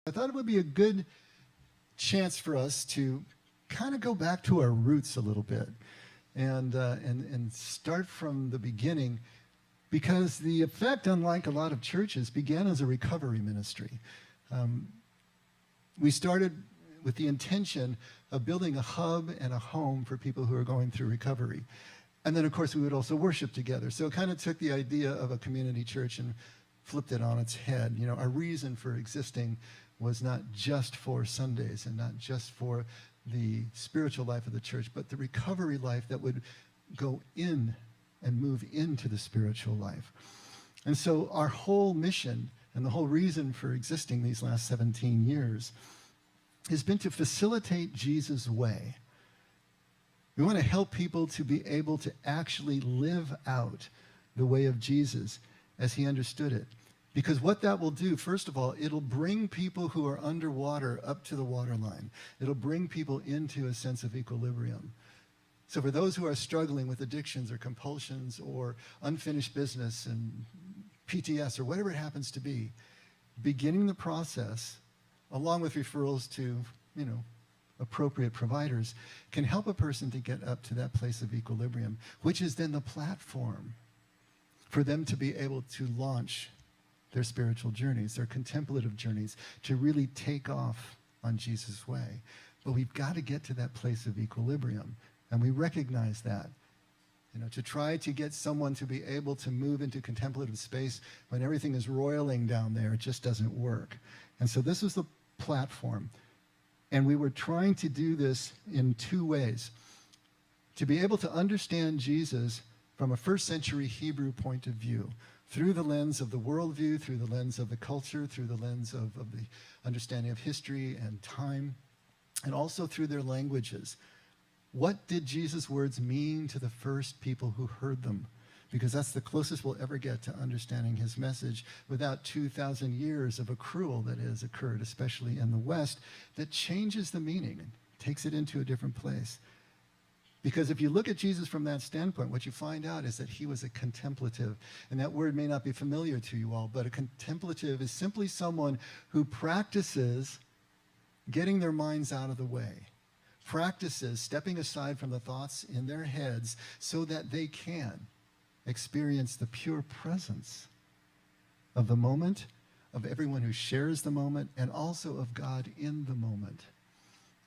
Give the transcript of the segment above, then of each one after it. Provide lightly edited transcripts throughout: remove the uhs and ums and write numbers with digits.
I thought it would be a good chance for us to kind of go back to our roots a little bit and start from the beginning, because the effect, unlike a lot of churches, began as a recovery ministry. We started with the intention of building a hub and a home for people who are going through recovery. And then, of course, we would also worship together. So it kind of took the idea of a community church and flipped it on its head. You know, our reason for existing was not just for Sundays and not just for the spiritual life of the church, but the recovery life that would go in and move into the spiritual life. And so our whole mission and the whole reason for existing these last 17 years has been to facilitate Jesus' way. We want to help people to be able to actually live out the way of Jesus as he understood it. Because what that will do, first of all, it'll bring people who are underwater up to the waterline. It'll bring people into a sense of equilibrium. So for those who are struggling with addictions or compulsions or unfinished business and PTS or whatever it happens to be, beginning the process, along with referrals to, appropriate providers, can help a person to get up to that place of equilibrium, which is then the platform for them to be able to launch their spiritual journeys, their contemplative journeys, to really take off on Jesus' way. But we've got to get to that place of equilibrium, and we recognize that. To try to get someone to be able to move into contemplative space when everything is roiling down there, it just doesn't work. And so this was the platform. And we were trying to do this in two ways. To be able to understand Jesus from a first century Hebrew point of view, through the lens of the worldview, through the lens of the culture, through the lens of the understanding of history and time, and also through their languages. What did Jesus' words mean to the first people who heard them? Because that's the closest we'll ever get to understanding his message without 2,000 years of accrual that has occurred, especially in the West, that changes the meaning and takes it into a different place. Because if you look at Jesus from that standpoint, what you find out is that he was a contemplative. And that word may not be familiar to you all, but a contemplative is simply someone who practices getting their minds out of the way, practices stepping aside from the thoughts in their heads so that they can experience the pure presence of the moment, of everyone who shares the moment, and also of God in the moment.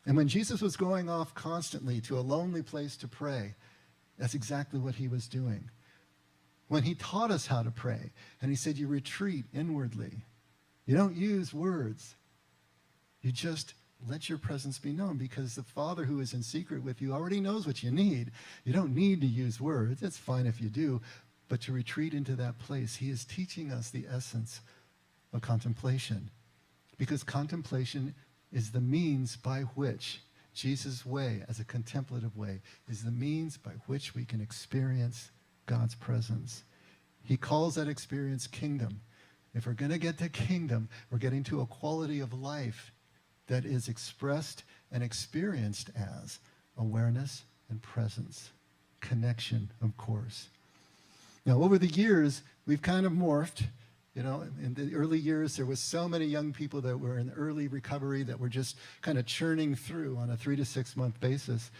And when Jesus was going off constantly to a lonely place to pray, that's exactly what he was doing. When he taught us how to pray, and he said, you retreat inwardly. You don't use words. You just let your presence be known, because the Father who is in secret with you already knows what you need. You don't need to use words. It's fine if you do. But to retreat into that place, he is teaching us the essence of contemplation. Because contemplation is the means by which Jesus' way, as a contemplative way, is the means by which we can experience God's presence. He calls that experience kingdom. If we're going to get to kingdom, we're getting to a quality of life that is expressed and experienced as awareness and presence, connection, of course. Now, over the years, we've kind of morphed. In the early years, there was so many young people that were in early recovery that were just kind of churning through on a 3 to 6 month basis.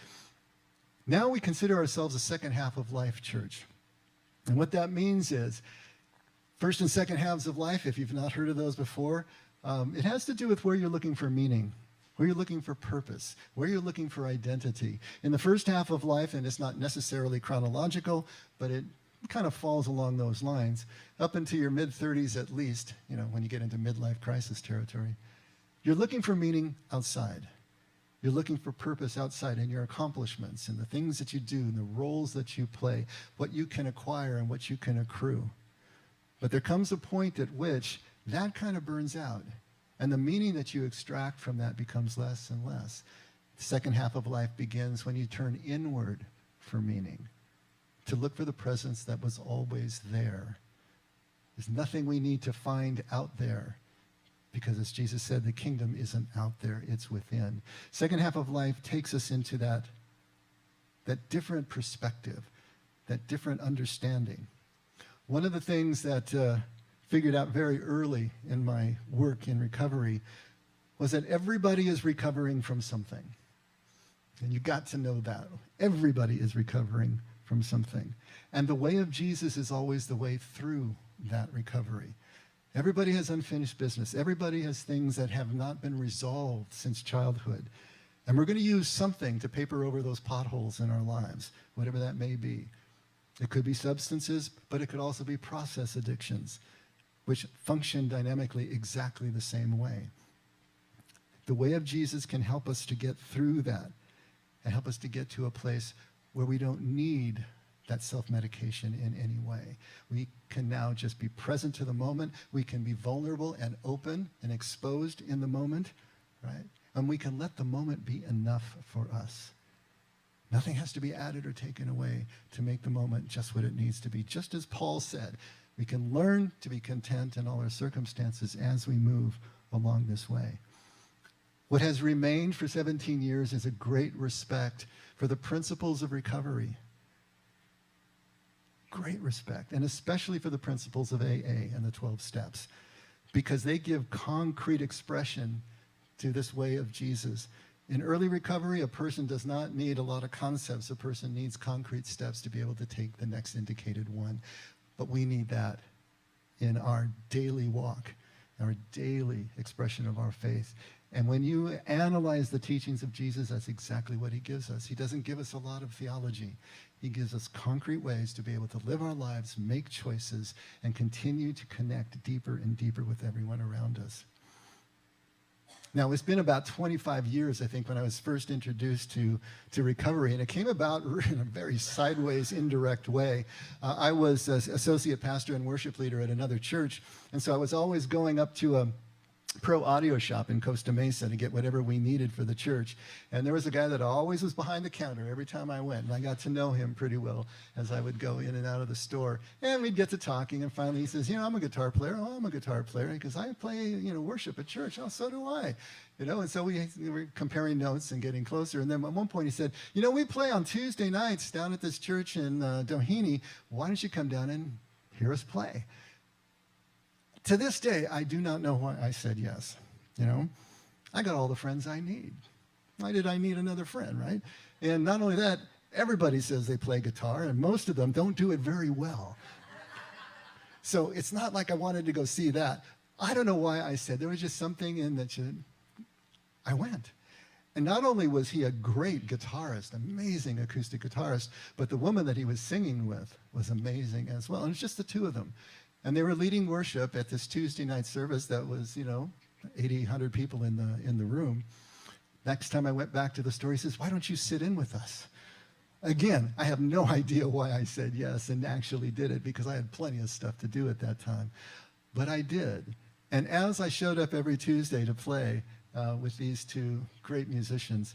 Now we consider ourselves a second half of life church. And what that means is, first and second halves of life, if you've not heard of those before, it has to do with where you're looking for meaning, where you're looking for purpose, where you're looking for identity. In the first half of life, and it's not necessarily chronological, but it kind of falls along those lines, up into your mid-30s at least, when you get into midlife crisis territory, you're looking for meaning outside. You're looking for purpose outside in your accomplishments and the things that you do and the roles that you play, what you can acquire and what you can accrue. But there comes a point at which that kind of burns out, and the meaning that you extract from that becomes less and less. The second half of life begins when you turn inward for meaning, to look for the presence that was always there. There's nothing we need to find out there, because as Jesus said, the kingdom isn't out there, it's within. Second half of life takes us into that different perspective, that different understanding. One of the things that figured out very early in my work in recovery was that everybody is recovering from something. And you got to know that. Everybody is recovering from something. And the way of Jesus is always the way through that recovery. Everybody has unfinished business. Everybody has things that have not been resolved since childhood. And we're going to use something to paper over those potholes in our lives, whatever that may be. It could be substances, but it could also be process addictions, which function dynamically exactly the same way. The way of Jesus can help us to get through that and help us to get to a place where we don't need that self-medication in any way. We can now just be present to the moment. We can be vulnerable and open and exposed in the moment, right? And we can let the moment be enough for us. Nothing has to be added or taken away to make the moment just what it needs to be. Just as Paul said, we can learn to be content in all our circumstances as we move along this way. What has remained for 17 years is a great respect for the principles of recovery. Great respect, and especially for the principles of AA and the 12 steps, because they give concrete expression to this way of Jesus. In early recovery, a person does not need a lot of concepts. A person needs concrete steps to be able to take the next indicated one. But we need that in our daily walk, our daily expression of our faith. And when you analyze the teachings of Jesus, that's exactly what he gives us. He doesn't give us a lot of theology. He gives us concrete ways to be able to live our lives, make choices, and continue to connect deeper and deeper with everyone around us. Now, it's been about 25 years, I think, when I was first introduced to recovery, and it came about in a very sideways, indirect way. I was associate pastor and worship leader at another church, and so I was always going up to a pro audio shop in Costa Mesa to get whatever we needed for the church. And there was a guy that always was behind the counter every time I went, and I got to know him pretty well as I would go in and out of the store. And we'd get to talking, and finally he says, I'm a guitar player. Oh, I'm a guitar player because I play, worship at church. Oh, so do I. And so we were comparing notes and getting closer. And then at one point he said, we play on Tuesday nights down at this church in Doheny. Why don't you come down and hear us play? To this day, I do not know why I said yes. I got all the friends I need. Why did I need another friend, right? And not only that, everybody says they play guitar, and most of them don't do it very well. So it's not like I wanted to go see that. I don't know why I said. There was just something in that I went. And not only was he a great guitarist, amazing acoustic guitarist, but the woman that he was singing with was amazing as well. And it's just the two of them. And they were leading worship at this Tuesday night service that was, 80, 100 people in the room. Next time I went back to the store, he says, why don't you sit in with us? Again, I have no idea why I said yes and actually did it, because I had plenty of stuff to do at that time. But I did. And as I showed up every Tuesday to play with these two great musicians,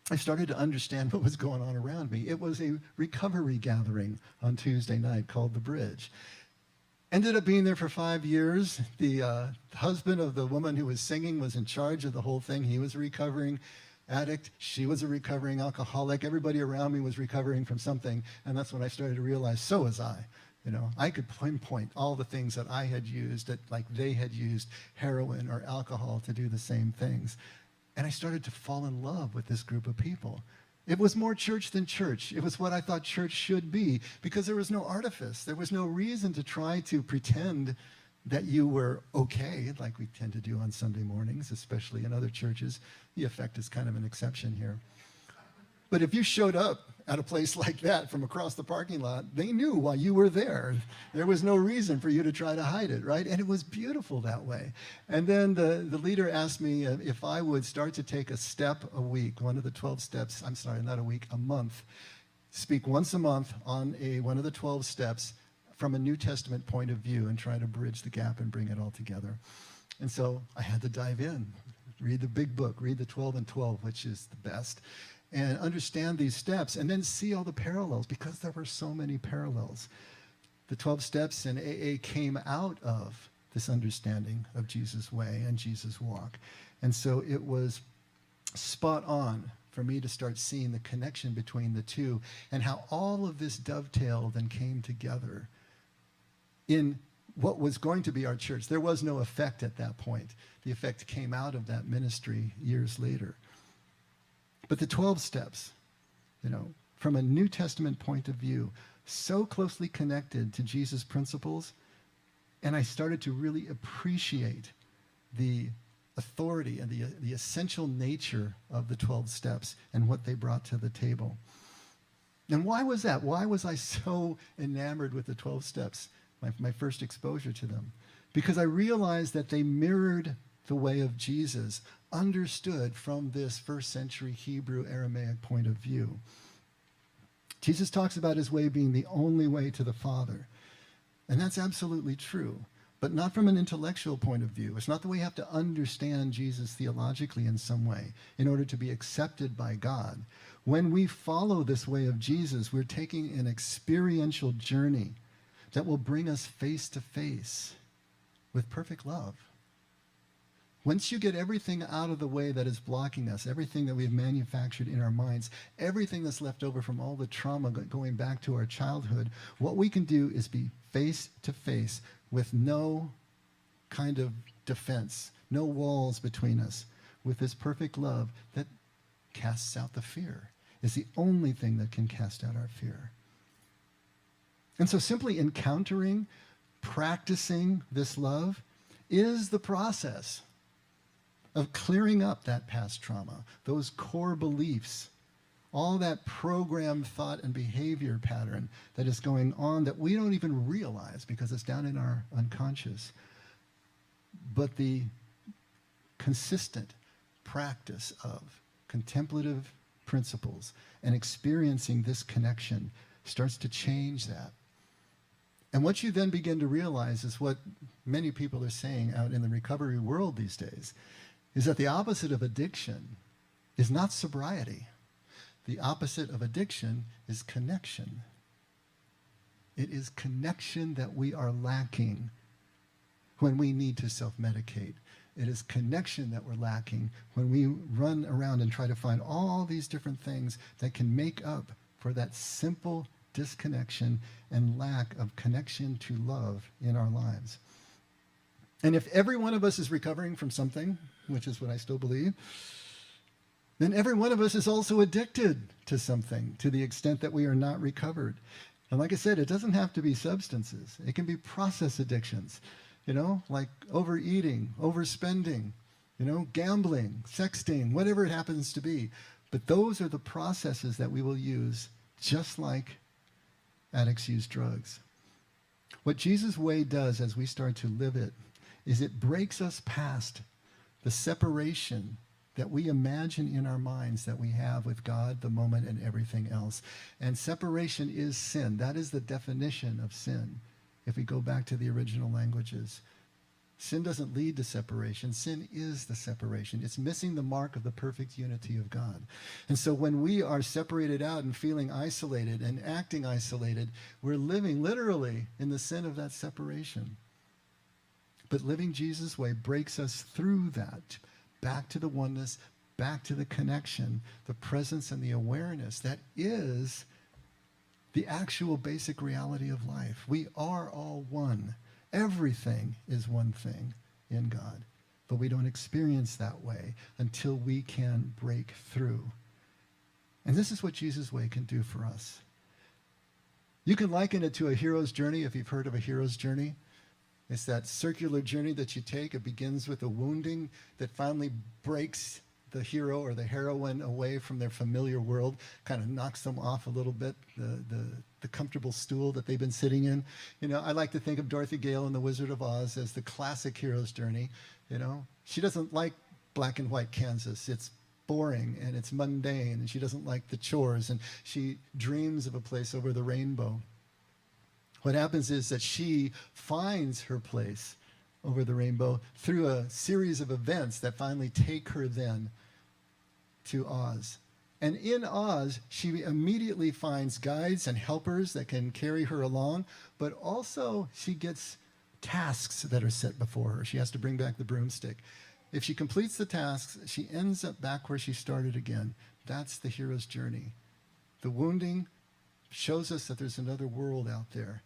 I started to understand what was going on around me. It was a recovery gathering on Tuesday night called The Bridge. Ended up being there for 5 years. The husband of the woman who was singing was in charge of the whole thing. He was a recovering addict. She was a recovering alcoholic. Everybody around me was recovering from something. And that's when I started to realize, so was I. I could pinpoint all the things that I had used, that like they had used heroin or alcohol to do the same things. And I started to fall in love with this group of people. It was more church than church. It was what I thought church should be, because there was no artifice. There was no reason to try to pretend that you were okay, like we tend to do on Sunday mornings, especially in other churches. The effect is kind of an exception here. But if you showed up at a place like that from across the parking lot, they knew why you were there. There was no reason for you to try to hide it, right? And it was beautiful that way. And then the leader asked me if I would start to take a step a week, one of the 12 steps, I'm sorry, not a week, a month, speak once a month on one of the 12 steps from a New Testament point of view and try to bridge the gap and bring it all together. And so I had to dive in, read the big book, read the 12 and 12, which is the best, and understand these steps, and then see all the parallels, because there were so many parallels. The 12 steps in AA came out of this understanding of Jesus' way and Jesus' walk. And so it was spot on for me to start seeing the connection between the two and how all of this dovetailed and came together in what was going to be our church. There was no effect at that point. The effect came out of that ministry years later. But the 12 steps, from a New Testament point of view, so closely connected to Jesus' principles, and I started to really appreciate the authority and the essential nature of the 12 steps and what they brought to the table. And why was that? Why was I so enamored with the 12 steps, my first exposure to them? Because I realized that they mirrored the way of Jesus, understood from this first century Hebrew Aramaic point of view. Jesus talks about his way being the only way to the Father. And that's absolutely true, but not from an intellectual point of view. It's not that we have to understand Jesus theologically in some way in order to be accepted by God. When we follow this way of Jesus, we're taking an experiential journey that will bring us face to face with perfect love. Once you get everything out of the way that is blocking us, everything that we've manufactured in our minds, everything that's left over from all the trauma going back to our childhood, what we can do is be face to face with no kind of defense, no walls between us, with this perfect love that casts out the fear. Is the only thing that can cast out our fear. And so simply encountering, practicing this love is the process of clearing up that past trauma, those core beliefs, all that programmed thought and behavior pattern that is going on that we don't even realize because it's down in our unconscious. But the consistent practice of contemplative principles and experiencing this connection starts to change that. And what you then begin to realize is what many people are saying out in the recovery world these days, is that the opposite of addiction is not sobriety. The opposite of addiction is connection. It is connection that we are lacking when we need to self-medicate. It is connection that we're lacking when we run around and try to find all these different things that can make up for that simple disconnection and lack of connection to love in our lives. And if every one of us is recovering from something, which is what I still believe, then every one of us is also addicted to something to the extent that we are not recovered. And like I said, it doesn't have to be substances. It can be process addictions, like overeating, overspending, gambling, sexting, whatever it happens to be. But those are the processes that we will use just like addicts use drugs. What Jesus' way does as we start to live it is it breaks us past the separation that we imagine in our minds that we have with God, the moment, and everything else. And separation is sin. That is the definition of sin, if we go back to the original languages. Sin doesn't lead to separation. Sin is the separation. It's missing the mark of the perfect unity of God. And so when we are separated out and feeling isolated and acting isolated, we're living literally in the sin of that separation. But living Jesus' way breaks us through that, back to the oneness, back to the connection, the presence and the awareness that is the actual basic reality of life. We are all one. Everything is one thing in God, but we don't experience that way until we can break through. And this is what Jesus' way can do for us. You can liken it to a hero's journey if you've heard of a hero's journey. It's that circular journey that you take. It begins with a wounding that finally breaks the hero or the heroine away from their familiar world, kind of knocks them off a little bit, the comfortable stool that they've been sitting in. I like to think of Dorothy Gale in The Wizard of Oz as the classic hero's journey. She doesn't like black and white Kansas. It's boring and it's mundane, and she doesn't like the chores, and she dreams of a place over the rainbow. What happens is that she finds her place over the rainbow through a series of events that finally take her then to Oz. And in Oz, she immediately finds guides and helpers that can carry her along, but also she gets tasks that are set before her. She has to bring back the broomstick. If she completes the tasks, she ends up back where she started again. That's the hero's journey. The wounding shows us that there's another world out there.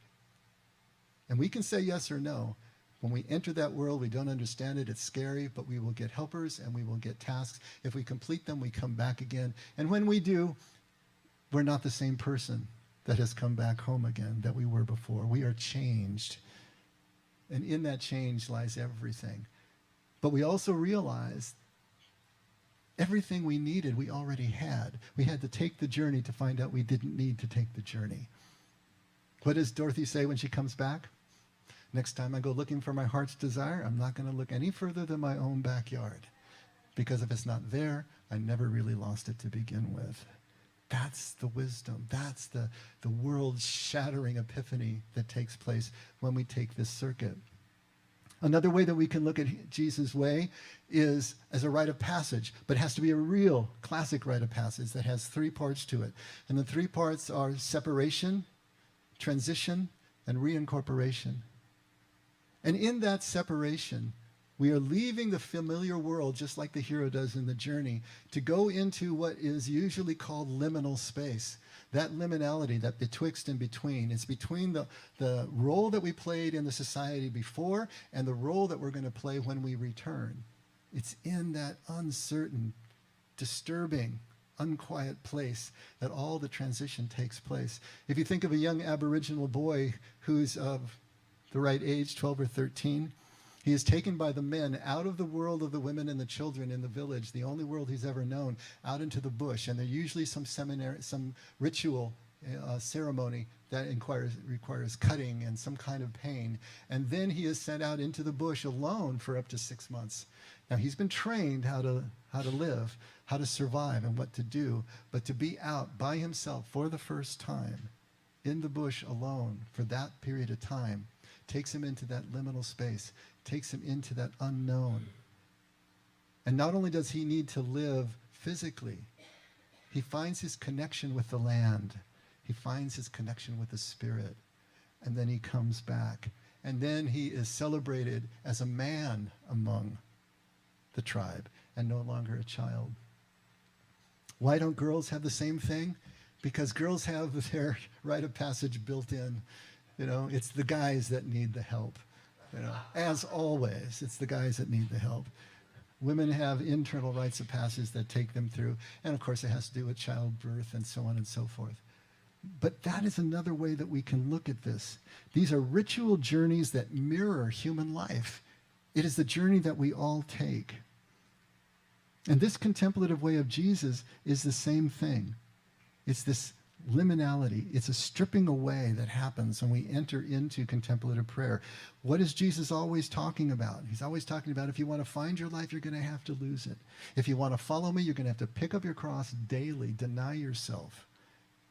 And we can say yes or no. When we enter that world, we don't understand it. It's scary, but we will get helpers and we will get tasks. If we complete them, we come back again. And when we do, we're not the same person that has come back home again that we were before. We are changed. And in that change lies everything. But we also realize everything we needed, we already had. We had to take the journey to find out we didn't need to take the journey. What does Dorothy say when she comes back? Next time I go looking for my heart's desire, I'm not going to look any further than my own backyard. Because if it's not there, I never really lost it to begin with. That's the wisdom. That's the world-shattering epiphany that takes place when we take this circuit. Another way that we can look at Jesus' way is as a rite of passage, but it has to be a real classic rite of passage that has 3 parts to it. And the 3 parts are separation, transition, and reincorporation. And in that separation, we are leaving the familiar world, just like the hero does in the journey, to go into what is usually called liminal space. That liminality, that betwixt and between, it's between the role that we played in the society before and the role that we're going to play when we return. It's in that uncertain, disturbing, unquiet place that all the transition takes place. If you think of a young Aboriginal boy who's of the right age, 12 or 13, he is taken by the men out of the world of the women and the children in the village, the only world he's ever known, out into the bush. And there's usually some ritual ceremony that requires cutting and some kind of pain. And then he is sent out into the bush alone for up to 6 months. Now, he's been trained how to live, how to survive, and what to do. But to be out by himself for the first time in the bush alone for that period of time takes him into that liminal space, takes him into that unknown. And not only does he need to live physically, he finds his connection with the land. He finds his connection with the spirit. And then he comes back. And then he is celebrated as a man among the tribe and no longer a child. Why don't girls have the same thing? Because girls have their rite of passage built in. You know, it's the guys that need the help. You know, as always, it's the guys that need the help. Women have internal rites of passage that take them through. And of course, it has to do with childbirth and so on and so forth. But that is another way that we can look at this. These are ritual journeys that mirror human life. It is the journey that we all take. And this contemplative way of Jesus is the same thing. It's this liminality. It's a stripping away that happens when we enter into contemplative prayer. What is Jesus always talking about? He's always talking about if you want to find your life, you're going to have to lose it. If you want to follow me, you're going to have to pick up your cross daily, deny yourself.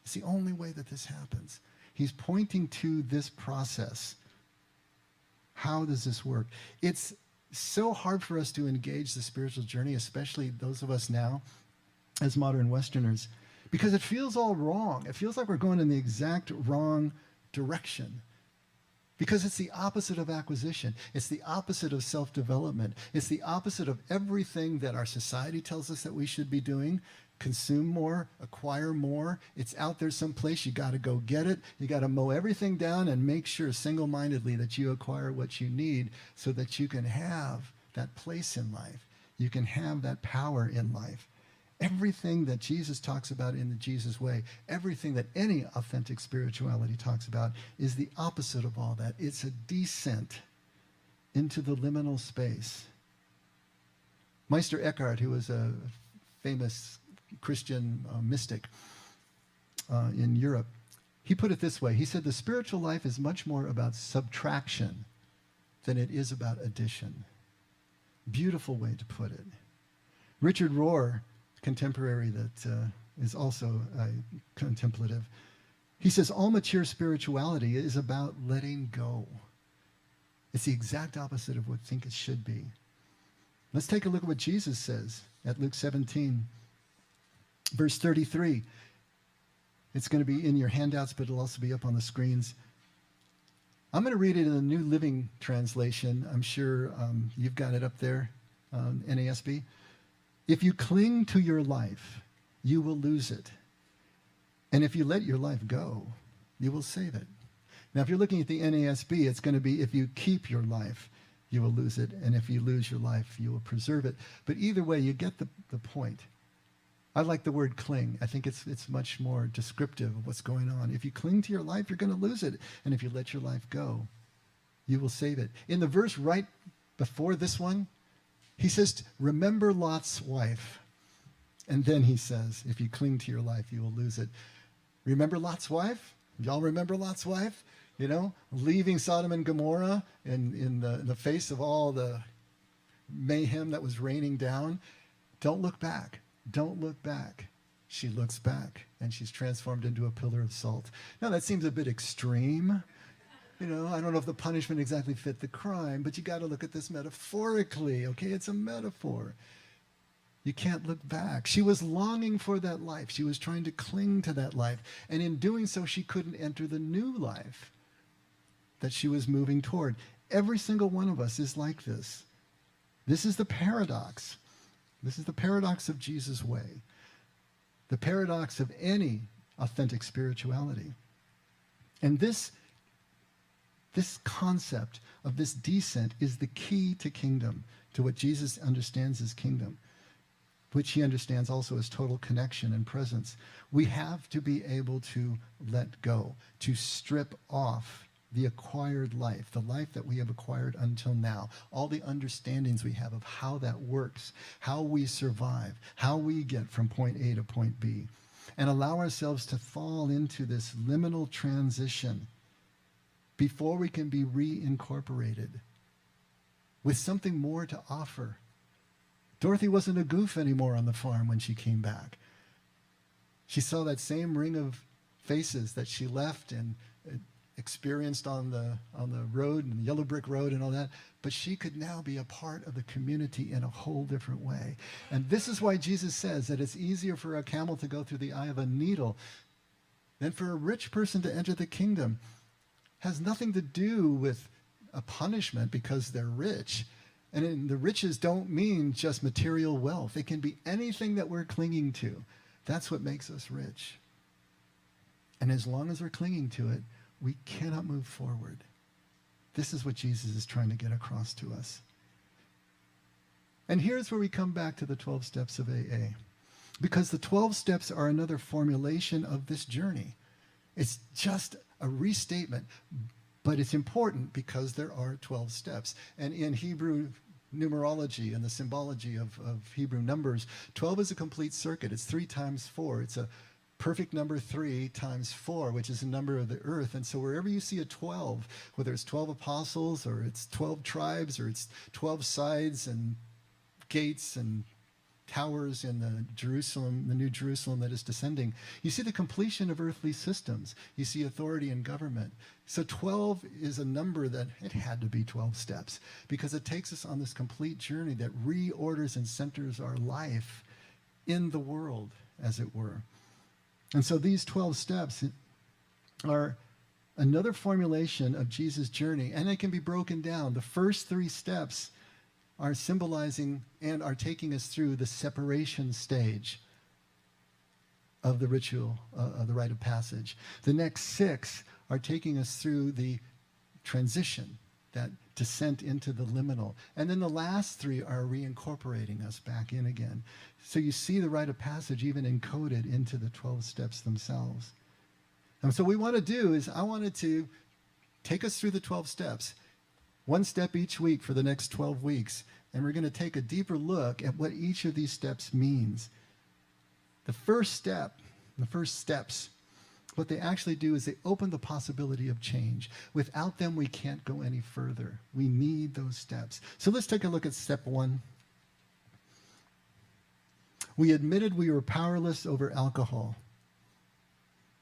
It's the only way that this happens. He's pointing to this process. How does this work? It's so hard for us to engage the spiritual journey, especially those of us now as modern Westerners, because it feels all wrong. It feels like we're going in the exact wrong direction. Because it's the opposite of acquisition. It's the opposite of self-development. It's the opposite of everything that our society tells us that we should be doing. Consume more, acquire more. It's out there someplace. You got to go get it. You got to mow everything down and make sure single-mindedly that you acquire what you need so that you can have that place in life. You can have that power in life. Everything that Jesus talks about in the Jesus way, everything that any authentic spirituality talks about is the opposite of all that. It's a descent into the liminal space. Meister Eckhart, who was a famous Christian mystic in Europe, he put it this way. He said, the spiritual life is much more about subtraction than it is about addition. Beautiful way to put it. Richard Rohr, contemporary that is also contemplative, he says all mature spirituality is about letting go. It's the exact opposite of what I think it should be. Let's take a look at what Jesus says at Luke 17, verse 33. It's going to be in your handouts, but it'll also be up on the screens. I'm going to read it in the New Living Translation. I'm sure you've got it up there, NASB. If you cling to your life, you will lose it. And if you let your life go, you will save it. Now, if you're looking at the NASB, it's going to be, if you keep your life, you will lose it. And if you lose your life, you will preserve it. But either way, you get the point. I like the word cling. I think it's much more descriptive of what's going on. If you cling to your life, you're going to lose it. And if you let your life go, you will save it. In the verse right before this one, he says, remember Lot's wife. And then he says, if you cling to your life, you will lose it. Remember Lot's wife? Y'all remember Lot's wife? You know, leaving Sodom and Gomorrah in the face of all the mayhem that was raining down. Don't look back. Don't look back. She looks back, and she's transformed into a pillar of salt. Now, that seems a bit extreme. You know, I don't know if the punishment exactly fit the crime, but you got to look at this metaphorically, okay? It's a metaphor. You can't look back. She was longing for that life. She was trying to cling to that life. And in doing so, she couldn't enter the new life that she was moving toward. Every single one of us is like this. This is the paradox. This is the paradox of Jesus' way. The paradox of any authentic spirituality. And this concept of this descent is the key to kingdom, to what Jesus understands as kingdom, which he understands also as total connection and presence. We have to be able to let go, to strip off the acquired life, the life that we have acquired until now, all the understandings we have of how that works, how we survive, how we get from point A to point B, and allow ourselves to fall into this liminal transition before we can be reincorporated with something more to offer. Dorothy wasn't a goof anymore on the farm when she came back. She saw that same ring of faces that she left and experienced on the road and the yellow brick road and all that, but she could now be a part of the community in a whole different way. And this is why Jesus says that it's easier for a camel to go through the eye of a needle than for a rich person to enter the kingdom. Has nothing to do with a punishment because they're rich. And the riches don't mean just material wealth. It can be anything that we're clinging to. That's what makes us rich. And as long as we're clinging to it, we cannot move forward. This is what Jesus is trying to get across to us. And here's where we come back to the 12 steps of AA. Because the 12 steps are another formulation of this journey. It's just a restatement, but it's important because there are 12 steps. And in Hebrew numerology and the symbology of Hebrew numbers, 12 is a complete circuit. It's 3 times 4. It's a perfect number 3 times 4, which is a number of the earth. And so wherever you see a 12, whether it's 12 apostles or it's 12 tribes or it's 12 sides and gates and towers in the New Jerusalem that is descending, you see the completion of earthly systems. You see authority in government. So 12 is a number that it had to be 12 steps because it takes us on this complete journey that reorders and centers our life in the world, as it were. And so these 12 steps are another formulation of Jesus' journey, and it can be broken down. The first 3 steps are symbolizing and are taking us through the separation stage of the ritual, of the rite of passage. The next 6 are taking us through the transition, that descent into the liminal. And then the last 3 are reincorporating us back in again. So you see the rite of passage even encoded into the 12 steps themselves. And so what we want to do is I wanted to take us through the 12 steps, 1 step each week for the next 12 weeks. And we're going to take a deeper look at what each of these steps means. The first step, the first steps, what they actually do is they open the possibility of change. Without them, we can't go any further. We need those steps. So let's take a look at step 1. We admitted we were powerless over alcohol.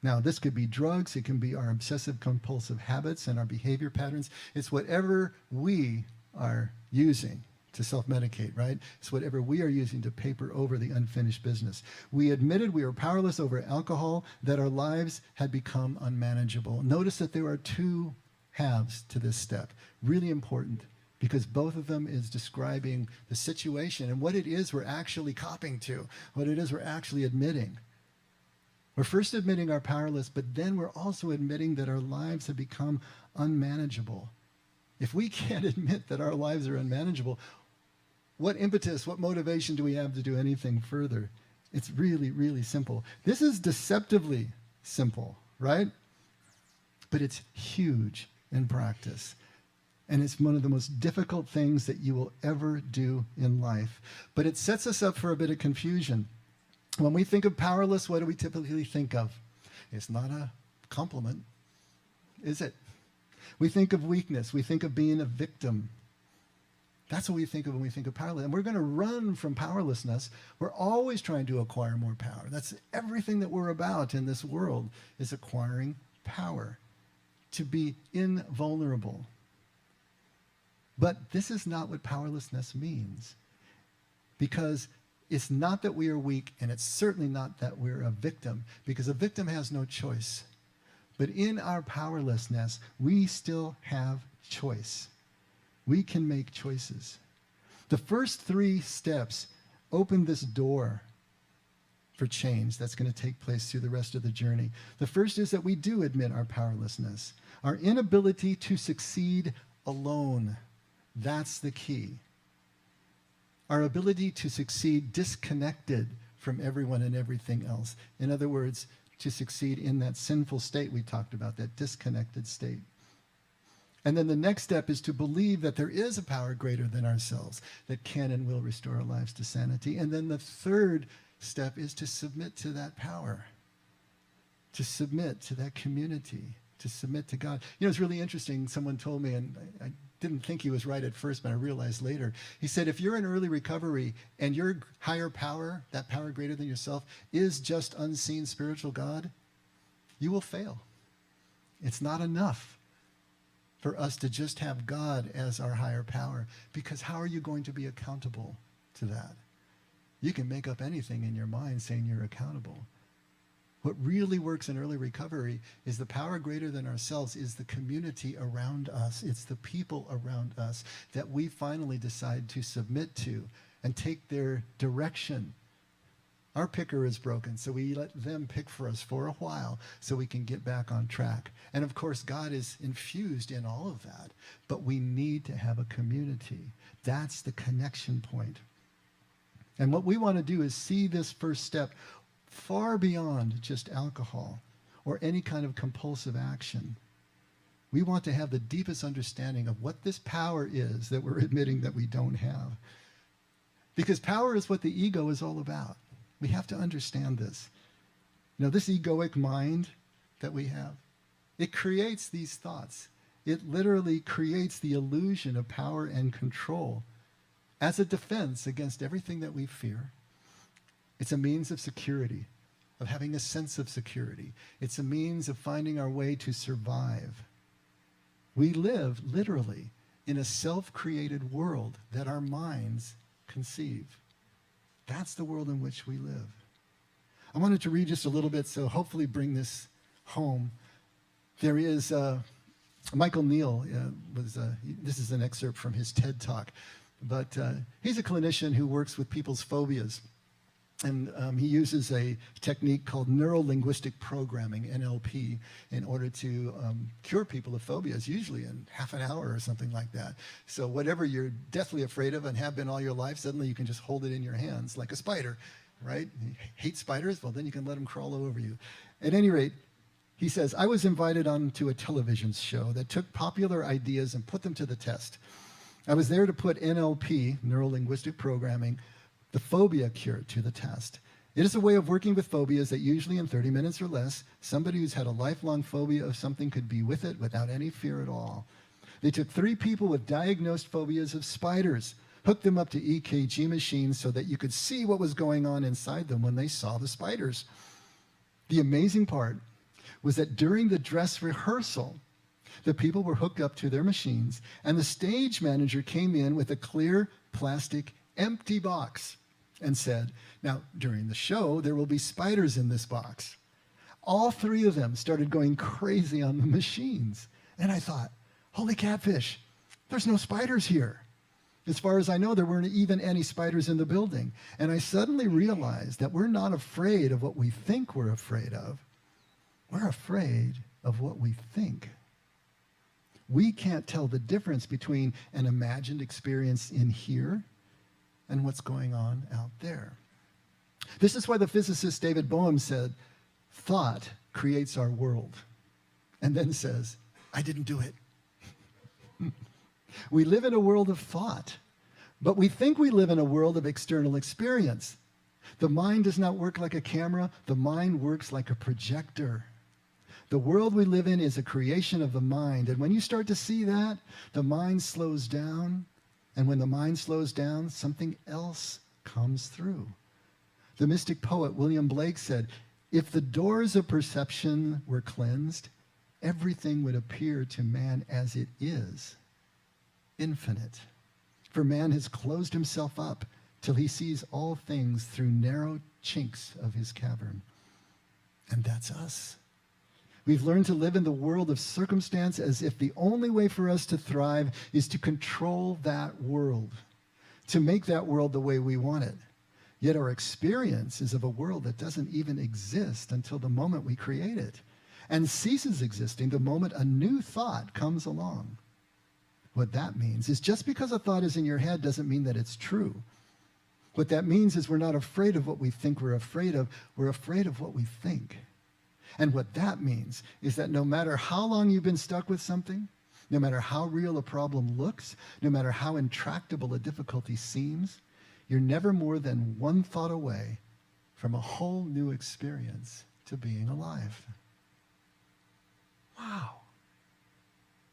Now, this could be drugs. It can be our obsessive compulsive habits and our behavior patterns. It's whatever we are using to self-medicate, right? It's whatever we are using to paper over the unfinished business. We admitted we were powerless over alcohol, that our lives had become unmanageable. Notice that there are 2 halves to this step. Really important, because both of them is describing the situation and what it is we're actually copping to, what it is we're actually admitting. We're first admitting our powerless, but then we're also admitting that our lives have become unmanageable. If we can't admit that our lives are unmanageable, what impetus, what motivation do we have to do anything further? It's really, really simple. This is deceptively simple, right? But it's huge in practice. And it's one of the most difficult things that you will ever do in life. But it sets us up for a bit of confusion. When we think of powerless, what do we typically think of? It's not a compliment, is it? We think of weakness. We think of being a victim. That's what we think of when we think of powerless. And we're going to run from powerlessness. We're always trying to acquire more power. That's everything that we're about in this world, is acquiring power, to be invulnerable. But this is not what powerlessness means, because it's not that we are weak, and it's certainly not that we're a victim, because a victim has no choice. But in our powerlessness, we still have choice. We can make choices. The first 3 steps open this door for change that's going to take place through the rest of the journey. The first is that we do admit our powerlessness, our inability to succeed alone. That's the key. Our ability to succeed disconnected from everyone and everything else. In other words, to succeed in that sinful state we talked about, that disconnected state. And then the next step is to believe that there is a power greater than ourselves that can and will restore our lives to sanity. And then the third step is to submit to that power, to submit to that community, to submit to God. You know, it's really interesting. Someone told me, and I didn't think he was right at first, but I realized later. He said, if you're in early recovery and your higher power, that power greater than yourself, is just unseen spiritual God, you will fail. It's not enough for us to just have God as our higher power, because how are you going to be accountable to that? You can make up anything in your mind saying you're accountable. What really works in early recovery is the power greater than ourselves is the community around us. It's the people around us that we finally decide to submit to and take their direction. Our picker is broken, so we let them pick for us for a while so we can get back on track. And of course, God is infused in all of that, but we need to have a community. That's the connection point. And what we want to do is see this first step far beyond just alcohol or any kind of compulsive action. We want to have the deepest understanding of what this power is that we're admitting that we don't have. Because power is what the ego is all about. We have to understand this. You know, this egoic mind that we have, it creates these thoughts. It literally creates the illusion of power and control as a defense against everything that we fear. It's a means of security, of having a sense of security. It's a means of finding our way to survive. We live literally in a self-created world that our minds conceive. That's the world in which we live. I wanted to read just a little bit, so hopefully bring this home. There is Michael Neal, this is an excerpt from his TED Talk, but he's a clinician who works with people's phobias. And he uses a technique called neuro-linguistic programming, NLP, in order to cure people of phobias, usually in half an hour or something like that. So whatever you're deathly afraid of and have been all your life, suddenly you can just hold it in your hands like a spider, right? You hate spiders? Well, then you can let them crawl all over you. At any rate, he says, I was invited onto a television show that took popular ideas and put them to the test. I was there to put NLP, neuro-linguistic programming, the phobia cure to the test. It is a way of working with phobias that usually in 30 minutes or less, somebody who's had a lifelong phobia of something could be with it without any fear at all. They took 3 people with diagnosed phobias of spiders, hooked them up to EKG machines so that you could see what was going on inside them when they saw the spiders. The amazing part was that during the dress rehearsal, the people were hooked up to their machines, and the stage manager came in with a clear plastic empty box and said, now, during the show, there will be spiders in this box. All 3 of them started going crazy on the machines. And I thought, holy catfish, there's no spiders here. As far as I know, there weren't even any spiders in the building. And I suddenly realized that we're not afraid of what we think we're afraid of. We're afraid of what we think. We can't tell the difference between an imagined experience in here and what's going on out there. This is why the physicist David Bohm said, thought creates our world, and then says, I didn't do it. We live in a world of thought, but we think we live in a world of external experience. The mind does not work like a camera. The mind works like a projector. The world we live in is a creation of the mind, and when you start to see that, the mind slows down, and when the mind slows down, something else comes through. The mystic poet William Blake said, if the doors of perception were cleansed, everything would appear to man as it is, infinite. For man has closed himself up till he sees all things through narrow chinks of his cavern. And that's us. We've learned to live in the world of circumstance as if the only way for us to thrive is to control that world, to make that world the way we want it. Yet our experience is of a world that doesn't even exist until the moment we create it, and ceases existing the moment a new thought comes along. What that means is just because a thought is in your head doesn't mean that it's true. What that means is we're not afraid of what we think we're afraid of. We're afraid of what we think. And what that means is that no matter how long you've been stuck with something, no matter how real a problem looks, no matter how intractable a difficulty seems, you're never more than one thought away from a whole new experience to being alive. Wow.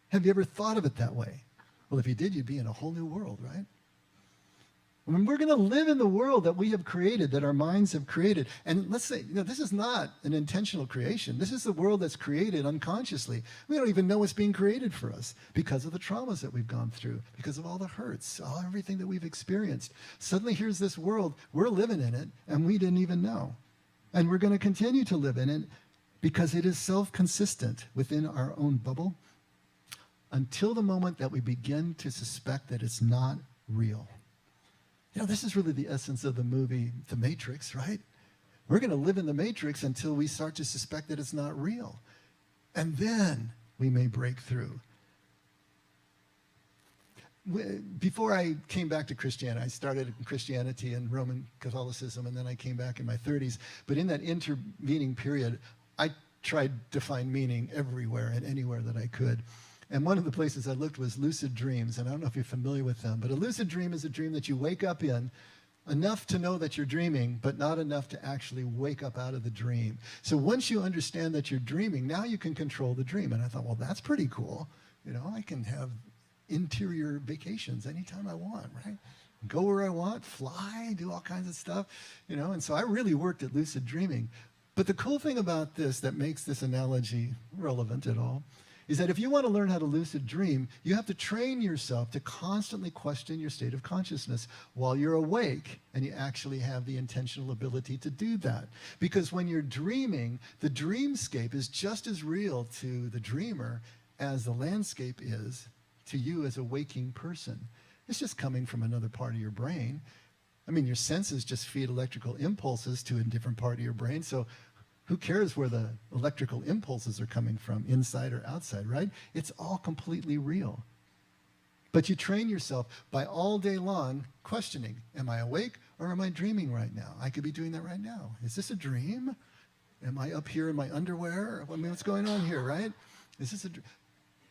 Have you ever thought of it that way? Well, if you did, you'd be in a whole new world, right? I mean, we're going to live in the world that we have created, that our minds have created. And let's say, this is not an intentional creation. This is the world that's created unconsciously. We don't even know what's being created for us because of the traumas that we've gone through, because of all the hurts, everything that we've experienced. Suddenly, here's this world. We're living in it, and we didn't even know. And we're going to continue to live in it because it is self-consistent within our own bubble until the moment that we begin to suspect that it's not real. This is really the essence of the movie, The Matrix, right? We're going to live in the Matrix until we start to suspect that it's not real. And then we may break through. Before I came back to Christianity, I started in Christianity and Roman Catholicism, and then I came back in my 30s. But in that intervening period, I tried to find meaning everywhere and anywhere that I could. And one of the places I looked was lucid dreams. And I don't know if you're familiar with them, but a lucid dream is a dream that you wake up in enough to know that you're dreaming, but not enough to actually wake up out of the dream. So once you understand that you're dreaming, now you can control the dream. And I thought, well, that's pretty cool. I can have interior vacations anytime I want, right? Go where I want, fly, do all kinds of stuff, And so I really worked at lucid dreaming. But the cool thing about this that makes this analogy relevant at all is that if you want to learn how to lucid dream, you have to train yourself to constantly question your state of consciousness while you're awake, and you actually have the intentional ability to do that. Because when you're dreaming, the dreamscape is just as real to the dreamer as the landscape is to you as a waking person. It's just coming from another part of your brain. I mean, your senses just feed electrical impulses to a different part of your brain, so who cares where the electrical impulses are coming from, inside or outside, right? It's all completely real. But you train yourself by all day long questioning, am I awake or am I dreaming right now? I could be doing that right now. Is this a dream? Am I up here in my underwear? I mean, what's going on here, right? Is this a dream?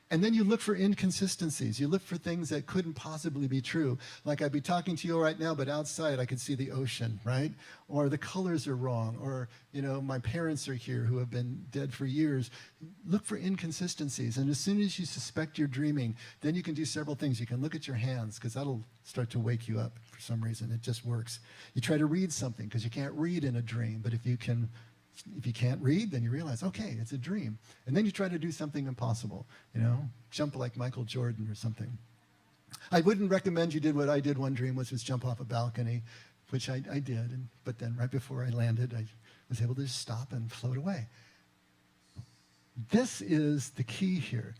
And then you look for inconsistencies. You look for things that couldn't possibly be true. Like I'd be talking to you right now, but outside I could see the ocean, right? Or the colors are wrong. Or, my parents are here who have been dead for years. Look for inconsistencies. And as soon as you suspect you're dreaming, then you can do several things. You can look at your hands, because that'll start to wake you up for some reason. It just works. You try to read something, because you can't read in a dream. But if you can't read, then you realize, okay, it's a dream. And then you try to do something impossible, jump like Michael Jordan or something. I wouldn't recommend you did what I did one dream, which was jump off a balcony, which I did. But then right before I landed, I was able to just stop and float away. This is the key here.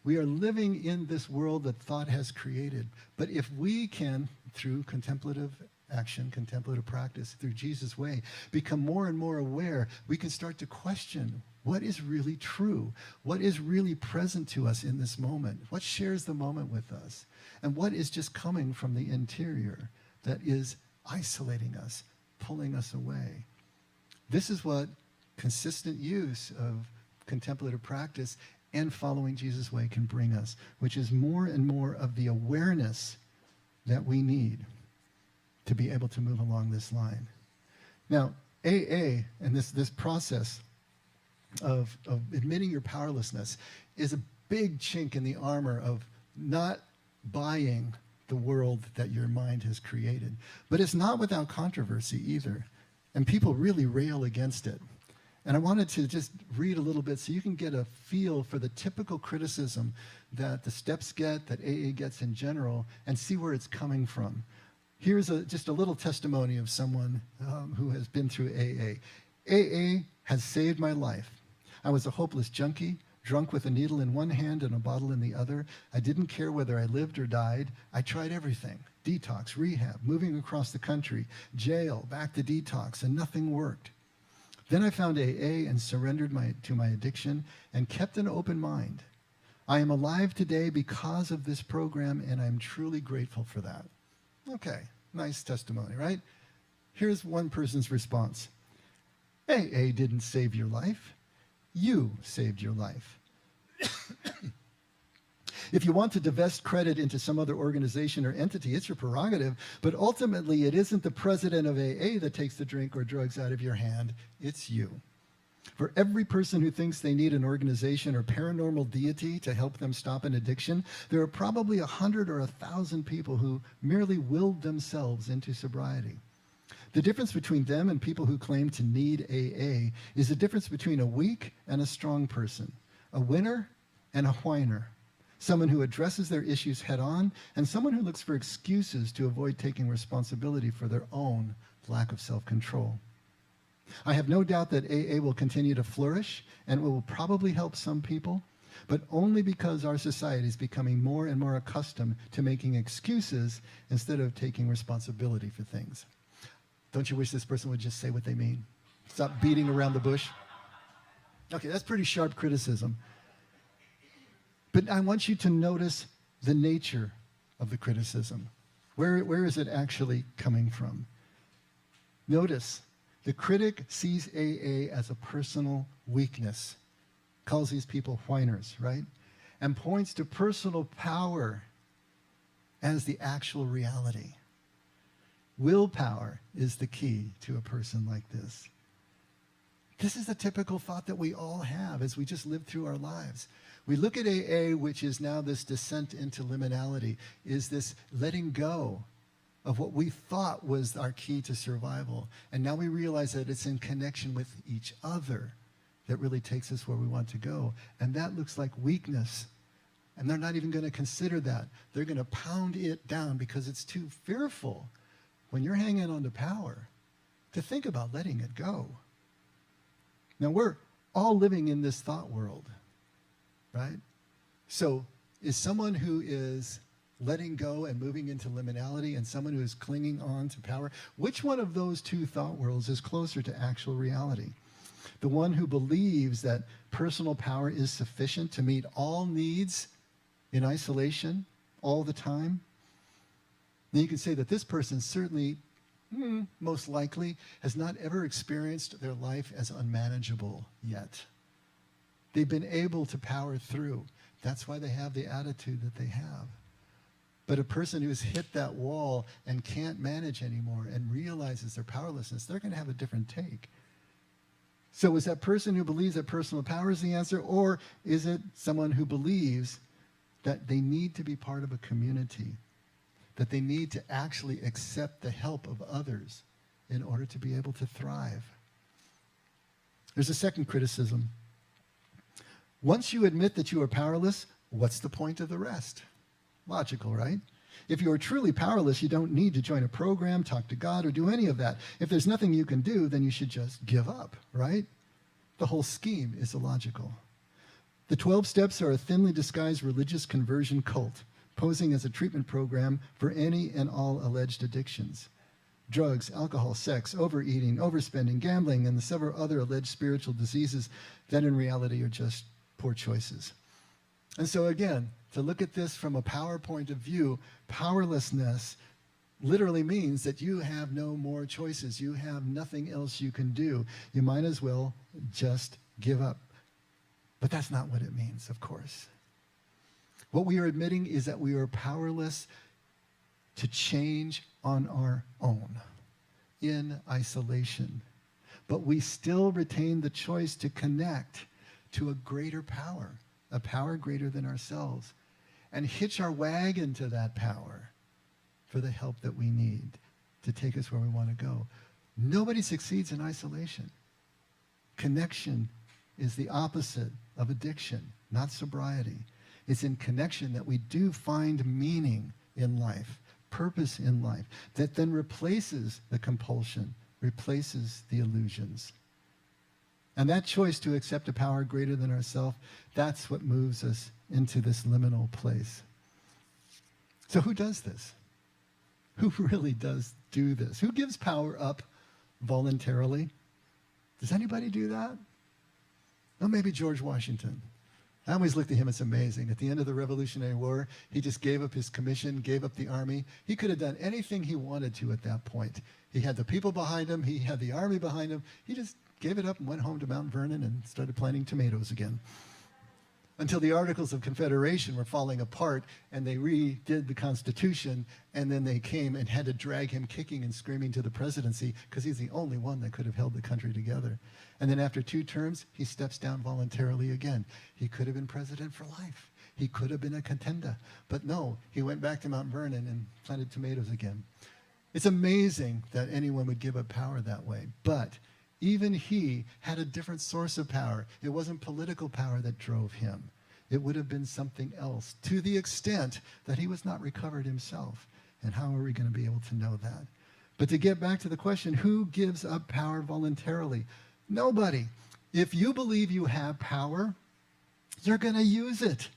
We are living in this world that thought has created. But if we can, through contemplative action, contemplative practice, through Jesus' way, become more and more aware, we can start to question what is really true, what is really present to us in this moment, what shares the moment with us, and what is just coming from the interior that is isolating us, pulling us away. This is what consistent use of contemplative practice and following Jesus' way can bring us, which is more and more of the awareness that we need to be able to move along this line. Now, AA and this process of admitting your powerlessness is a big chink in the armor of not buying the world that your mind has created. But it's not without controversy either. And people really rail against it. And I wanted to just read a little bit so you can get a feel for the typical criticism that the steps get, that AA gets in general, and see where it's coming from. Here's just a little testimony of someone who has been through AA. AA has saved my life. I was a hopeless junkie, drunk with a needle in one hand and a bottle in the other. I didn't care whether I lived or died. I tried everything. Detox, rehab, moving across the country, jail, back to detox, and nothing worked. Then I found AA and surrendered to my addiction and kept an open mind. I am alive today because of this program, and I'm truly grateful for that. Okay, nice testimony, right? Here's one person's response. AA didn't save your life. You saved your life. If you want to divest credit into some other organization or entity, it's your prerogative, but ultimately it isn't the president of AA that takes the drink or drugs out of your hand, it's you. For every person who thinks they need an organization or paranormal deity to help them stop an addiction, there are probably 100 or 1,000 people who merely willed themselves into sobriety. The difference between them and people who claim to need AA is the difference between a weak and a strong person, a winner and a whiner, someone who addresses their issues head on, and someone who looks for excuses to avoid taking responsibility for their own lack of self-control. I have no doubt that AA will continue to flourish and will probably help some people, but only because our society is becoming more and more accustomed to making excuses instead of taking responsibility for things. Don't you wish this person would just say what they mean? Stop beating around the bush. Okay, that's pretty sharp criticism. But I want you to notice the nature of the criticism. Where is it actually coming from? Notice, the critic sees AA as a personal weakness, calls these people whiners, right? And points to personal power as the actual reality. Willpower is the key to a person like this. This is the typical thought that we all have as we just live through our lives. We look at AA, which is now this descent into liminality, is this letting go of what we thought was our key to survival. And now we realize that it's in connection with each other that really takes us where we want to go. And that looks like weakness. And they're not even going to consider that. They're going to pound it down because it's too fearful when you're hanging on to power to think about letting it go. Now, we're all living in this thought world, right? So is someone who is letting go and moving into liminality and someone who is clinging on to power, which one of those two thought worlds is closer to actual reality? The one who believes that personal power is sufficient to meet all needs in isolation all the time? Then you can say that this person certainly, most likely, has not ever experienced their life as unmanageable yet. They've been able to power through. That's why they have the attitude that they have. But a person who's hit that wall and can't manage anymore and realizes their powerlessness, they're going to have a different take. So is that person who believes that personal power is the answer, or is it someone who believes that they need to be part of a community, that they need to actually accept the help of others in order to be able to thrive? There's a second criticism. Once you admit that you are powerless, what's the point of the rest? Logical, right? If you are truly powerless, you don't need to join a program, talk to God, or do any of that. If there's nothing you can do, then you should just give up, right? The whole scheme is illogical. The 12 steps are a thinly disguised religious conversion cult, posing as a treatment program for any and all alleged addictions. Drugs, alcohol, sex, overeating, overspending, gambling, and the several other alleged spiritual diseases that in reality are just poor choices. And so again, to look at this from a power point of view, powerlessness literally means that you have no more choices. You have nothing else you can do. You might as well just give up. But that's not what it means, of course. What we are admitting is that we are powerless to change on our own, in isolation. But we still retain the choice to connect to a greater power, a power greater than ourselves, and hitch our wagon to that power for the help that we need to take us where we want to go. Nobody succeeds in isolation. Connection is the opposite of addiction, not sobriety. It's in connection that we do find meaning in life, purpose in life, that then replaces the compulsion, replaces the illusions. And that choice to accept a power greater than ourselves, that's what moves us into this liminal place. So who does this? Who really does do this? Who gives power up voluntarily? Does anybody do that? Well, maybe George Washington. I always looked at him as amazing. At the end of the Revolutionary War, he just gave up his commission, gave up the army. He could have done anything he wanted to at that point. He had the people behind him. He had the army behind him. He just gave it up and went home to Mount Vernon and started planting tomatoes again. Until the Articles of Confederation were falling apart and they redid the Constitution, and then they came and had to drag him kicking and screaming to the presidency because he's the only one that could have held the country together. And then after 2 terms, he steps down voluntarily again. He could have been president for life. He could have been a contender. But no, he went back to Mount Vernon and planted tomatoes again. It's amazing that anyone would give up power that way. But even he had a different source of power. It wasn't political power that drove him. It would have been something else, to the extent that he was not recovered himself. And how are we going to be able to know that? But to get back to the question, who gives up power voluntarily? Nobody. If you believe you have power, you're going to use it.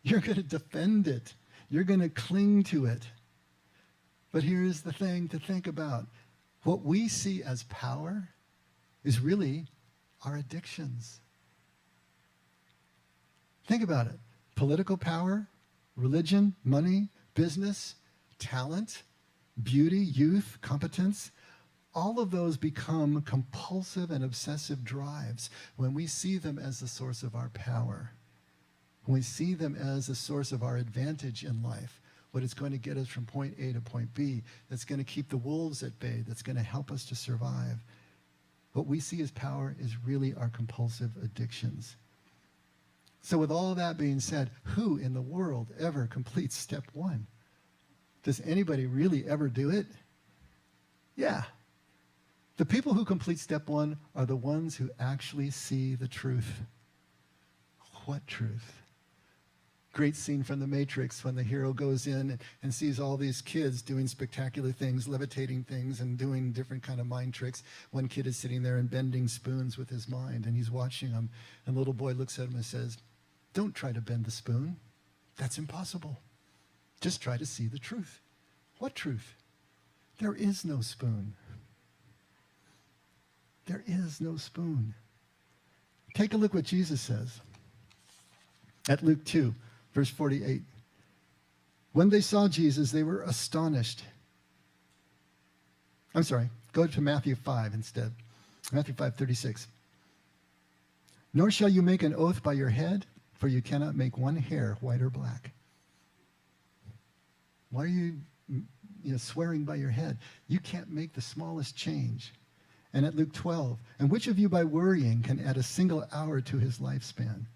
You're going to defend it. You're going to cling to it. But here's the thing to think about. What we see as power is really our addictions. Think about it. Political power, religion, money, business, talent, beauty, youth, competence, all of those become compulsive and obsessive drives when we see them as the source of our power. When we see them as the source of our advantage in life, what is going to get us from point A to point B, that's going to keep the wolves at bay, that's going to help us to survive. What we see as power is really our compulsive addictions. So with all that being said, who in the world ever completes step 1? Does anybody really ever do it? Yeah. The people who complete step 1 are the ones who actually see the truth. What truth? Great scene from The Matrix when the hero goes in and sees all these kids doing spectacular things, levitating things, and doing different kind of mind tricks. One kid is sitting there and bending spoons with his mind, and he's watching them. And the little boy looks at him and says, "Don't try to bend the spoon. That's impossible. Just try to see the truth." What truth? There is no spoon. There is no spoon. Take a look what Jesus says at Luke 2, verse 48. When they saw Jesus, they were astonished. I'm sorry, go to Matthew 5 instead. Matthew 5:36. Nor shall you make an oath by your head, for you cannot make one hair white or black. Why are you swearing by your head? You can't make the smallest change. And at Luke 12, and which of you by worrying can add a single hour to his lifespan?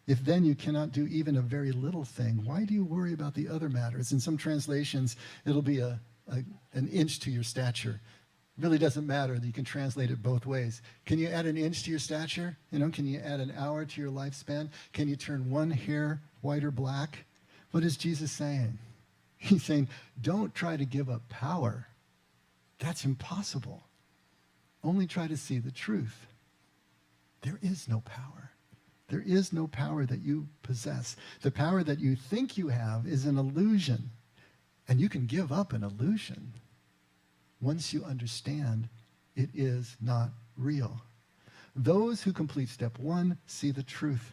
If then you cannot do even a very little thing, why do you worry about the other matters? In some translations, it'll be an inch to your stature. It really doesn't matter. You can translate it both ways. Can you add an inch to your stature? Can you add an hour to your lifespan? Can you turn one hair white or black? What is Jesus saying? He's saying, don't try to give up power. That's impossible. Only try to see the truth. There is no power. There is no power that you possess. The power that you think you have is an illusion. And you can give up an illusion once you understand it is not real. Those who complete step 1 see the truth.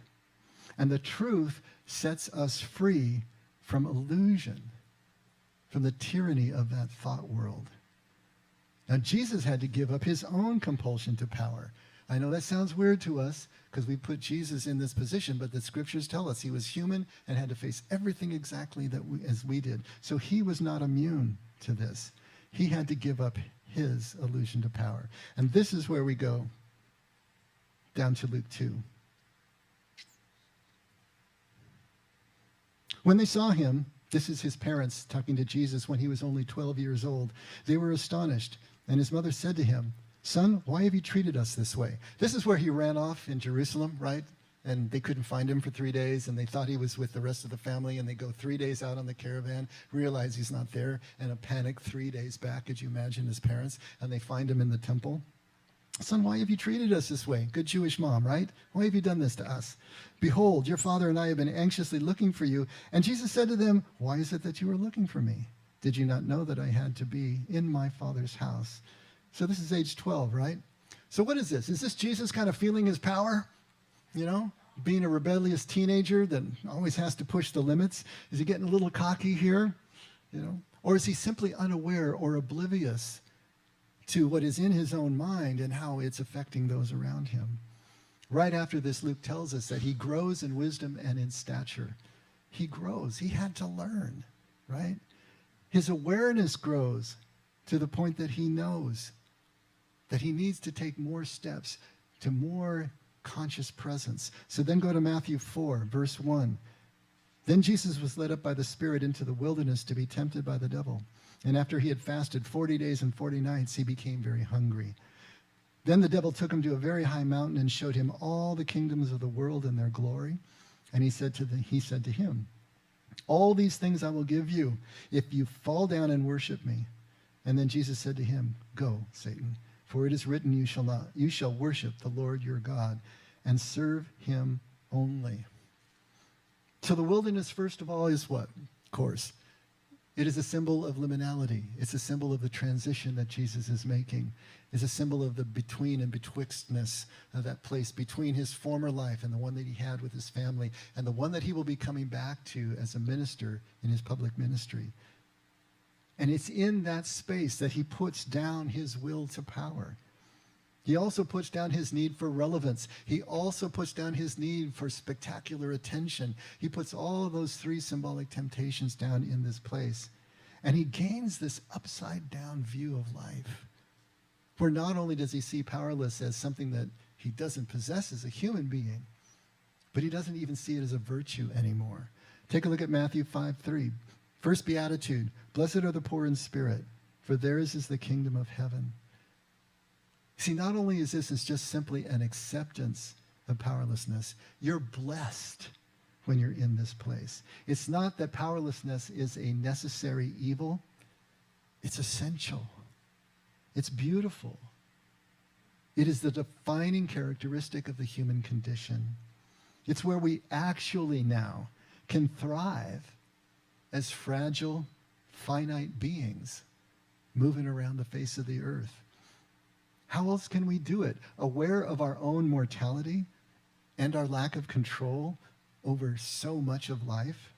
And the truth sets us free from illusion, from the tyranny of that thought world. Now, Jesus had to give up his own compulsion to power. I know that sounds weird to us because we put Jesus in this position, but the scriptures tell us he was human and had to face everything exactly as we did. So he was not immune to this. He had to give up his illusion to power. And this is where we go down to Luke 2. When they saw him, this is his parents talking to Jesus when he was only 12 years old, they were astonished. And his mother said to him, "Son, why have you treated us this way?" This is where he ran off in Jerusalem, right? And they couldn't find him for 3 days, and they thought he was with the rest of the family, and they go 3 days out on the caravan, realize he's not there, and a panic 3 days back. Could you imagine his parents? And they find him in the temple. "Son, why have you treated us this way?" Good Jewish mom, right? "Why have you done this to us? Behold, your father and I have been anxiously looking for you." And Jesus said to them, "Why is it that you are looking for me? Did you not know that I had to be in my Father's house?" So this is age 12, right? So what is this? Is this Jesus kind of feeling his power? You know, being a rebellious teenager that always has to push the limits? Is he getting a little cocky here? You know, or is he simply unaware or oblivious to what is in his own mind and how it's affecting those around him? Right after this, Luke tells us that he grows in wisdom and in stature. He grows. He had to learn, right? His awareness grows to the point that he knows that he needs to take more steps to more conscious presence. So then go to Matthew 4, verse 1. Then Jesus was led up by the Spirit into the wilderness to be tempted by the devil. And after he had fasted 40 days and 40 nights, he became very hungry. Then the devil took him to a very high mountain and showed him all the kingdoms of the world and their glory. And he said to him, "All these things I will give you if you fall down and worship me." And then Jesus said to him, "Go, Satan, for it is written, you shall worship the Lord your God and serve him only." So the wilderness, first of all, is what? Of course, it is a symbol of liminality. It's a symbol of the transition that Jesus is making. It's a symbol of the between and betwixtness of that place between his former life and the one that he had with his family and the one that he will be coming back to as a minister in his public ministry. And it's in that space that he puts down his will to power. He also puts down his need for relevance. He also puts down his need for spectacular attention. He puts all of those 3 symbolic temptations down in this place. And he gains this upside down view of life, where not only does he see powerless as something that he doesn't possess as a human being, but he doesn't even see it as a virtue anymore. Take a look at Matthew 5:3. First beatitude, "Blessed are the poor in spirit, for theirs is the kingdom of heaven." See, not only is this just simply an acceptance of powerlessness, you're blessed when you're in this place. It's not that powerlessness is a necessary evil. It's essential. It's beautiful. It is the defining characteristic of the human condition. It's where we actually now can thrive as fragile, finite beings moving around the face of the earth. How else can we do it? Aware of our own mortality and our lack of control over so much of life?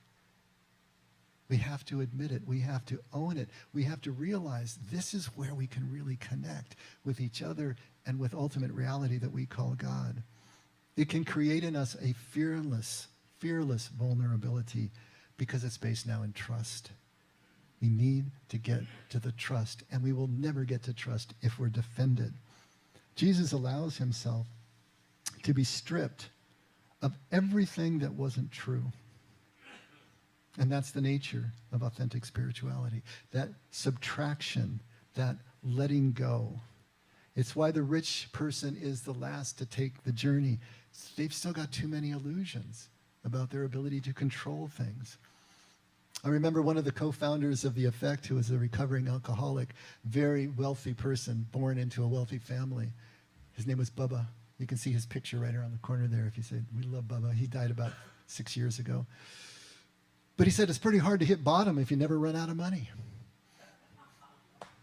We have to admit it. We have to own it. We have to realize this is where we can really connect with each other and with ultimate reality that we call God. It can create in us a fearless vulnerability because it's based now in trust. We need to get to the trust, and we will never get to trust if we're defended. Jesus allows himself to be stripped of everything that wasn't true. And that's the nature of authentic spirituality, that subtraction, that letting go. It's why the rich person is the last to take the journey. They've still got too many illusions about their ability to control things. I remember one of the co-founders of The Effect, who was a recovering alcoholic, very wealthy person, born into a wealthy family. His name was Bubba. You can see his picture right around the corner there if you say, we love Bubba. He died about 6 years ago. But he said it's pretty hard to hit bottom if you never run out of money.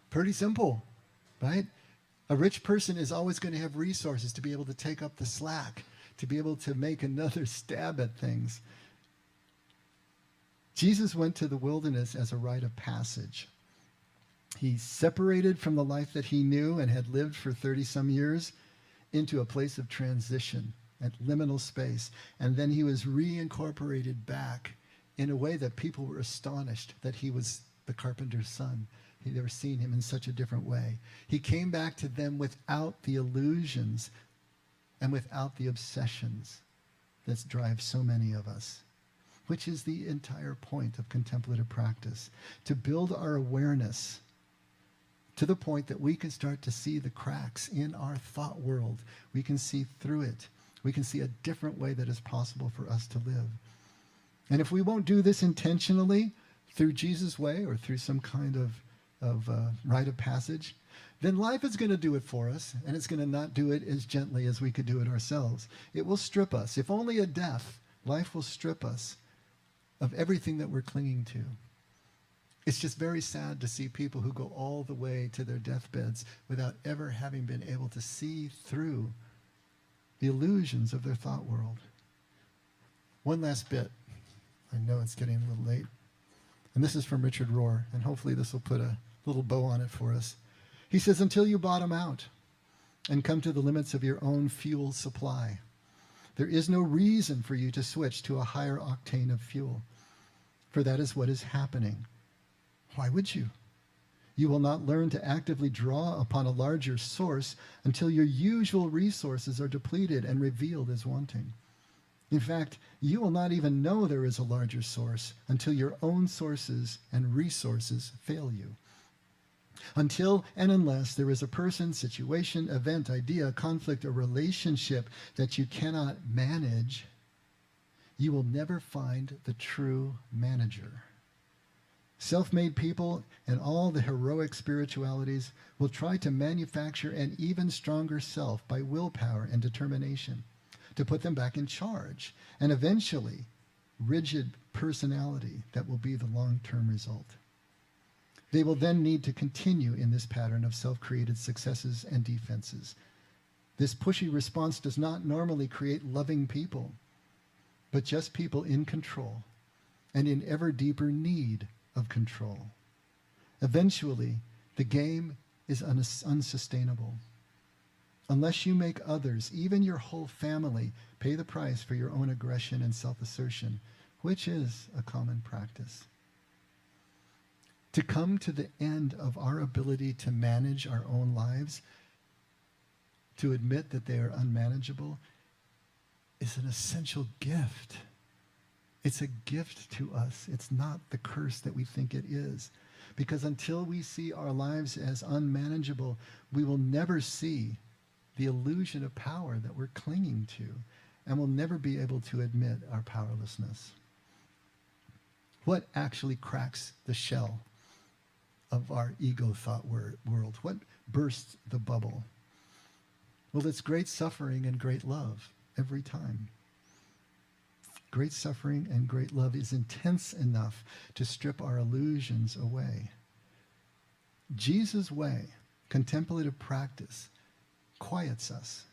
Pretty simple, right? A rich person is always going to have resources to be able to take up the slack, to be able to make another stab at things. Jesus went to the wilderness as a rite of passage. He separated from the life that he knew and had lived for 30-some years into a place of transition, at liminal space. And then he was reincorporated back in a way that people were astonished that he was the carpenter's son. They'd never seen him in such a different way. He came back to them without the illusions and without the obsessions that drive so many of us, which is the entire point of contemplative practice, to build our awareness to the point that we can start to see the cracks in our thought world. We can see through it. We can see a different way that is possible for us to live. And if we won't do this intentionally through Jesus' way or through some kind of rite of passage, then life is going to do it for us, and it's going to not do it as gently as we could do it ourselves. It will strip us. If only at death, life will strip us of everything that we're clinging to. It's just very sad to see people who go all the way to their deathbeds without ever having been able to see through the illusions of their thought world. One last bit. I know it's getting a little late. And this is from Richard Rohr, and hopefully this will put a little bow on it for us. He says, until you bottom out and come to the limits of your own fuel supply, there is no reason for you to switch to a higher octane of fuel, for that is what is happening. Why would you? You will not learn to actively draw upon a larger source until your usual resources are depleted and revealed as wanting. In fact, you will not even know there is a larger source until your own sources and resources fail you. Until and unless there is a person, situation, event, idea, conflict, or relationship that you cannot manage, you will never find the true manager. Self-made people and all the heroic spiritualities will try to manufacture an even stronger self by willpower and determination to put them back in charge, and eventually rigid personality that will be the long-term result. They will then need to continue in this pattern of self-created successes and defenses. This pushy response does not normally create loving people, but just people in control and in ever deeper need of control. Eventually, the game is unsustainable. Unless you make others, even your whole family, pay the price for your own aggression and self-assertion, which is a common practice. To come to the end of our ability to manage our own lives, to admit that they are unmanageable, is an essential gift. It's a gift to us. It's not the curse that we think it is. Because until we see our lives as unmanageable, we will never see the illusion of power that we're clinging to, and we'll never be able to admit our powerlessness. What actually cracks the shell of our ego thought world? What bursts the bubble? Well, it's great suffering and great love every time. Great suffering and great love is intense enough to strip our illusions away. Jesus' way, contemplative practice, quiets us,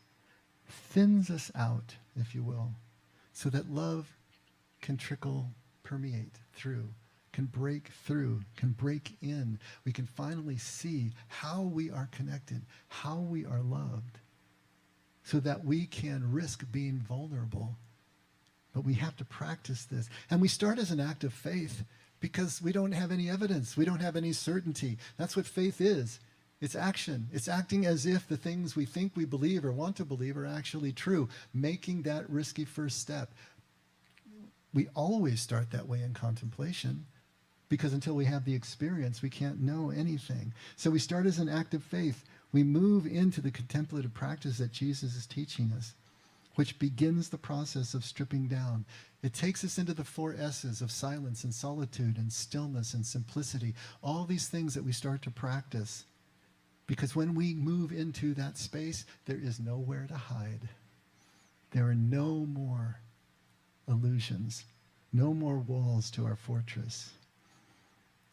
thins us out, if you will, so that love can permeate through, can break through, can break in. We can finally see how we are connected, how we are loved, so that we can risk being vulnerable. But we have to practice this. And we start as an act of faith because we don't have any evidence. We don't have any certainty. That's what faith is. It's action. It's acting as if the things we think we believe or want to believe are actually true, making that risky first step. We always start that way in contemplation because until we have the experience, we can't know anything. So we start as an act of faith. We move into the contemplative practice that Jesus is teaching us, which begins the process of stripping down. It takes us into the 4 S's of silence and solitude and stillness and simplicity, all these things that we start to practice Because when we move into that space, there is nowhere to hide. There are no more illusions, no more walls to our fortress.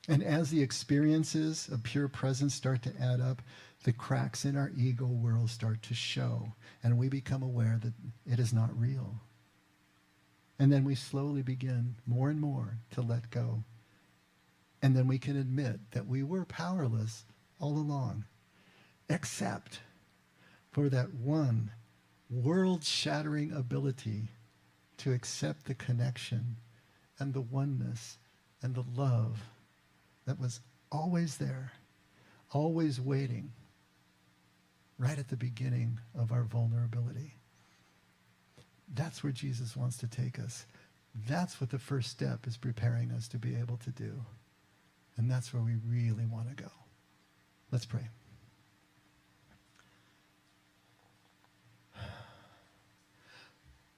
And as the experiences of pure presence start to add up, the cracks in our ego world start to show, and we become aware that it is not real. And then we slowly begin more and more to let go. And then we can admit that we were powerless all along, except for that one world-shattering ability to accept the connection and the oneness and the love that was always there, always waiting, right at the beginning of our vulnerability. That's where Jesus wants to take us. That's what the first step is preparing us to be able to do. And that's where we really want to go. Let's pray.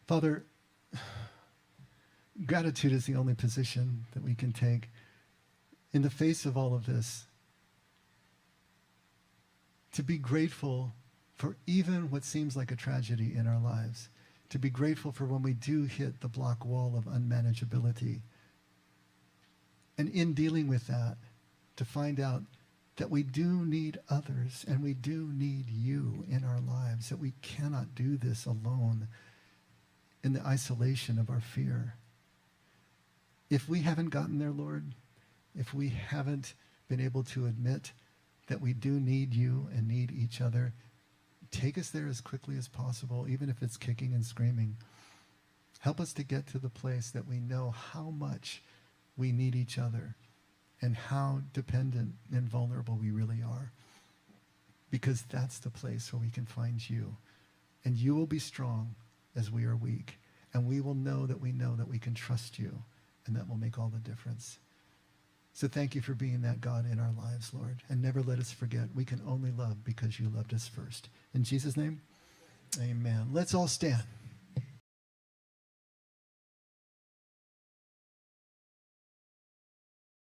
Father, gratitude is the only position that we can take in the face of all of this. To be grateful for even what seems like a tragedy in our lives. To be grateful for when we do hit the block wall of unmanageability. And in dealing with that, to find out that we do need others and we do need you in our lives, that we cannot do this alone in the isolation of our fear. If we haven't gotten there, Lord, if we haven't been able to admit that we do need you and need each other, take us there as quickly as possible, even if it's kicking and screaming. Help us to get to the place that we know how much we need each other and how dependent and vulnerable we really are. Because that's the place where we can find you. And you will be strong as we are weak. And we will know that we can trust you. And that will make all the difference. So thank you for being that God in our lives, Lord. And never let us forget we can only love because you loved us first. In Jesus' name, amen. Let's all stand.